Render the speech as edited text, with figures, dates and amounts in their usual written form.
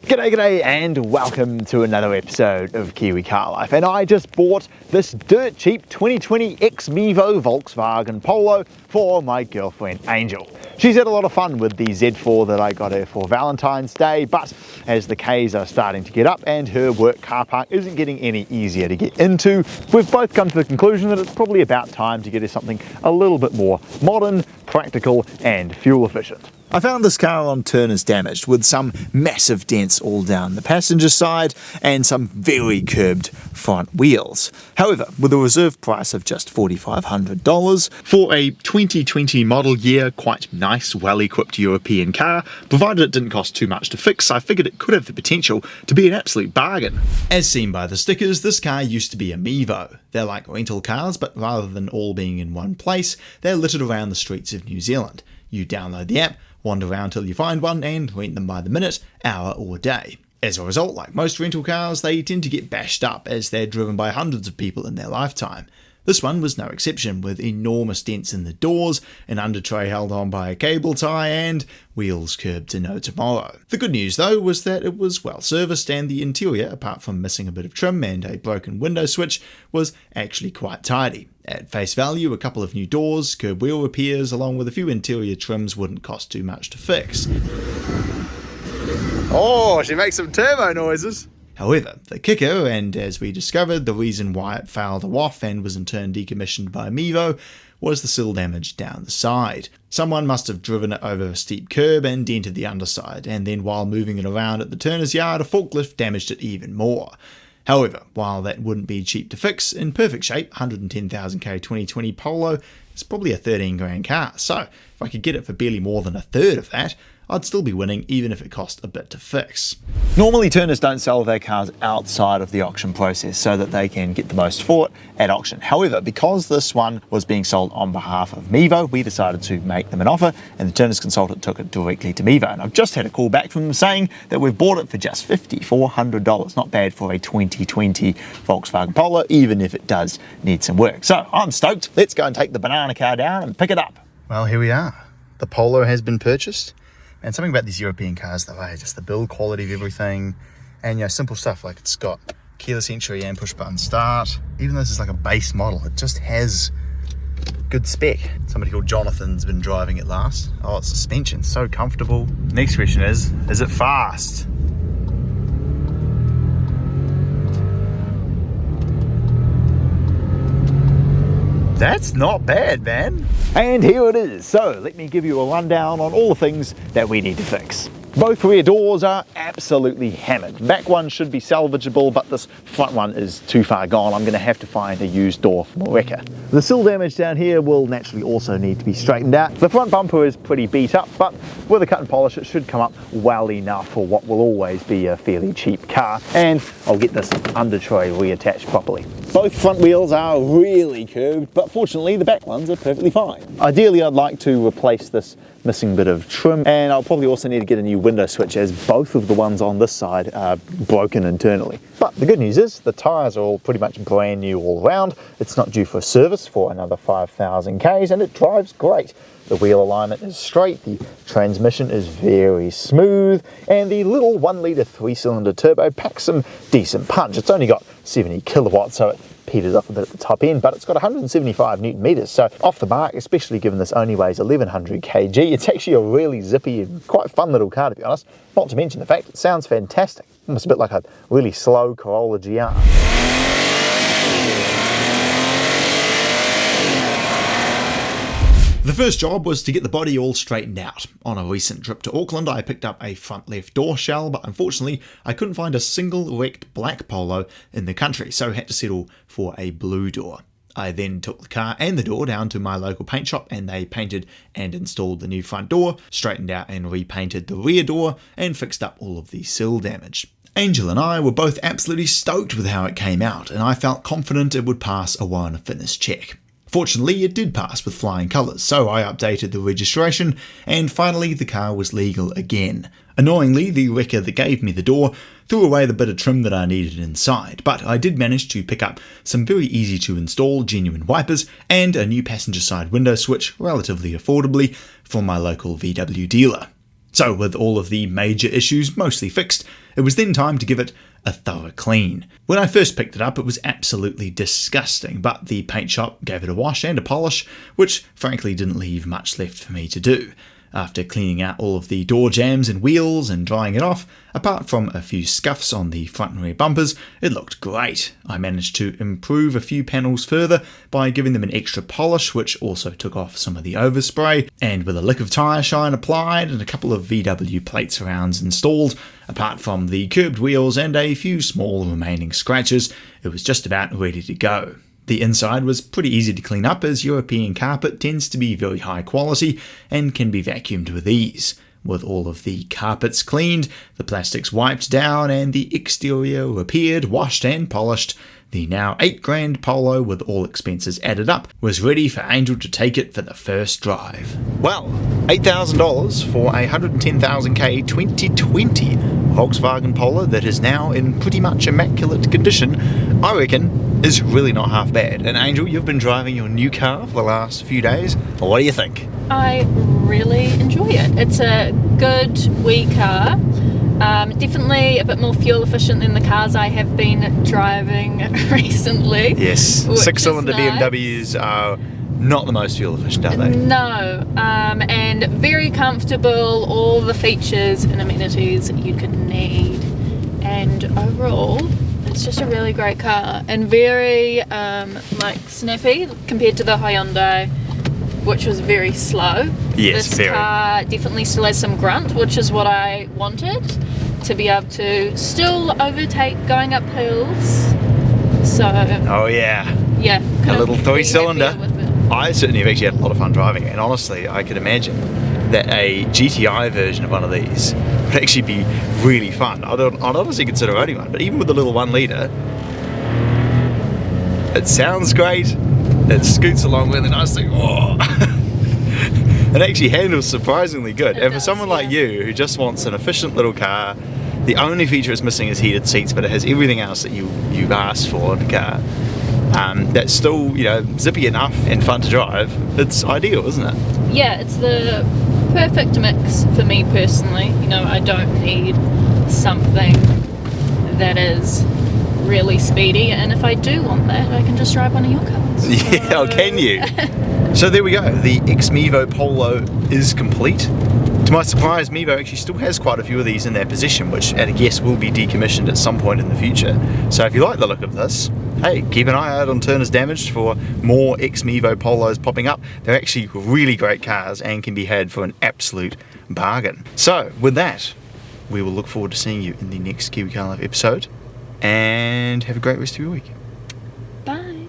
G'day and welcome to another episode of Kiwi Car Life. And I just bought this dirt cheap 2020 Ex-Mevo Volkswagen Polo for my girlfriend Angel. She's had a lot of fun with the Z4 that I got her for Valentine's Day, but as the Ks are starting to get up and her work car park isn't getting any easier to get into, we've both come to the conclusion that it's probably about time to get her something a little bit more modern, practical and fuel efficient. I found this car on Turner's Damaged with some massive dents all down the passenger side and some very curbed front wheels. However, with a reserve price of just $4,500 for a 2020 model year, quite nice, well-equipped European car, provided it didn't cost too much to fix, I figured it could have the potential to be an absolute bargain. As seen by the stickers, this car used to be a Mevo. They're like rental cars, but rather than all being in one place, they're littered around the streets of New Zealand. You download the app, wander around till you find one and rent them by the minute, hour or day. As a result, like most rental cars, they tend to get bashed up as they're driven by hundreds of people in their lifetime. This one was no exception, with enormous dents in the doors, an under-tray held on by a cable tie and wheels curbed to no tomorrow. The good news though was that it was well serviced and the interior, apart from missing a bit of trim and a broken window switch, was actually quite tidy. At face value, a couple of new doors, curb wheel repairs along with a few interior trims wouldn't cost too much to fix. Oh, she makes some turbo noises. However, the kicker, and as we discovered, the reason why it failed to off and was in turn decommissioned by Mevo, was the sill damage down the side. Someone must have driven it over a steep curb and dented the underside, and then while moving it around at the turner's yard, a forklift damaged it even more. However, while that wouldn't be cheap to fix, in perfect shape, 110,000k 2020 Polo is probably a 13 grand car, so if I could get it for barely more than a third of that, I'd still be winning even if it cost a bit to fix. Normally Turners don't sell their cars outside of the auction process so that they can get the most for it at auction. However, because this one was being sold on behalf of Mevo, we decided to make them an offer and the Turners consultant took it directly to Mevo. And I've just had a call back from them saying that we've bought it for just $5,400. Not bad for a 2020 Volkswagen Polo, even if it does need some work. So I'm stoked. Let's go and take the banana car down and pick it up. Well, here we are. The Polo has been purchased. And something about these European cars though, just the build quality of everything, and simple stuff like it's got keyless entry and push button start. Even though this is like a base model, it just has good spec. Somebody called Jonathan's been driving it last. Oh, it's suspension, so comfortable. Next question is it fast? That's not bad, man. And here it is. So let me give you a rundown on all the things that we need to fix. Both rear doors are absolutely hammered. Back one should be salvageable, but this front one is too far gone. I'm going to have to find a used door from a wrecker. The sill damage down here will naturally also need to be straightened out. The front bumper is pretty beat up, but with a cut and polish it should come up well enough for what will always be a fairly cheap car. And I'll get this under tray reattached properly. Both front wheels are really curved, but fortunately the back ones are perfectly fine. Ideally I'd like to replace this missing bit of trim, and I'll probably also need to get a new window switch as both of the ones on this side are broken internally. But the good news is the tyres are all pretty much brand new all around. It's not due for service for another 5,000 Ks and it drives great. The wheel alignment is straight, the transmission is very smooth, and the little 1 litre 3-cylinder turbo packs some decent punch. It's only got 70 kilowatts, so it peters off a bit at the top end, but it's got 175 newton meters, so off the mark, especially given this only weighs 1100 kg, it's actually a really zippy and quite fun little car, to be honest. Not to mention the fact it sounds fantastic, almost a bit like a really slow Corolla GR. The first job was to get the body all straightened out. On a recent trip to Auckland, I picked up a front left door shell, but unfortunately I couldn't find a single wrecked black Polo in the country, so had to settle for a blue door. I then took the car and the door down to my local paint shop and they painted and installed the new front door, straightened out and repainted the rear door, and fixed up all of the sill damage. Angel and I were both absolutely stoked with how it came out, and I felt confident it would pass a warrant of fitness check. Fortunately, it did pass with flying colours, so I updated the registration, and finally the car was legal again. Annoyingly, the wrecker that gave me the door threw away the bit of trim that I needed inside, but I did manage to pick up some very easy to install genuine wipers and a new passenger side window switch relatively affordably from my local VW dealer. So with all of the major issues mostly fixed, It was then time to give it a thorough clean. When I first picked it up, it was absolutely disgusting, but the paint shop gave it a wash and a polish, which frankly didn't leave much left for me to do. After cleaning out all of the door jambs and wheels and drying it off, apart from a few scuffs on the front and rear bumpers, it looked great. I managed to improve a few panels further by giving them an extra polish, which also took off some of the overspray, and with a lick of tyre shine applied and a couple of VW plate surrounds installed, apart from the curbed wheels and a few small remaining scratches, it was just about ready to go. The inside was pretty easy to clean up, as European carpet tends to be very high quality and can be vacuumed with ease. With all of the carpets cleaned, the plastics wiped down and the exterior repaired, washed and polished, the now $8,000 Polo, with all expenses added up, was ready for Angel to take it for the first drive. Well, $8,000 for a 110,000k 2020 Volkswagen Polo that is now in pretty much immaculate condition, I reckon is really not half bad. And Angel, you've been driving your new car for the last few days. What do you think? I really enjoy it. It's a good wee car. Definitely a bit more fuel efficient than the cars I have been driving recently. Yes, which six-cylinder is nice. BMWs are not the most fuel efficient, are they? No, and very comfortable, all the features and amenities you could need. And overall, it's just a really great car and very snappy compared to the Hyundai, which was very slow. Yes, this very. car definitely still has some grunt, which is what I wanted, to be able to still overtake going up hills. So Oh yeah, yeah, a little couldn't be three-cylinder. happier with it. I certainly have actually had a lot of fun driving it, and honestly, I could imagine that a GTI version of one of these would actually be really fun. I'd honestly consider owning one, but even with the little 1 litre, it sounds great, it scoots along really nicely, oh. It actually handles surprisingly good. It And for does, someone like yeah. you who just wants an efficient little car, the only feature it's missing is heated seats, but it has everything else that you've asked for in a car. That's still, zippy enough and fun to drive. It's ideal, isn't it? Yeah, it's the perfect mix for me personally. I don't need something that is really speedy, and if I do want that, I can just drive one of your cars. Yeah, So- can you? So there we go, the Ex-Mevo Polo is complete. To my surprise, Mevo actually still has quite a few of these in their possession, which at a guess will be decommissioned at some point in the future. So if you like the look of this, hey, keep an eye out on Turner's Damaged for more Ex-Mevo Polos popping up. They're actually really great cars and can be had for an absolute bargain. So with that, we will look forward to seeing you in the next Kiwi Car Life episode, and have a great rest of your week. Bye.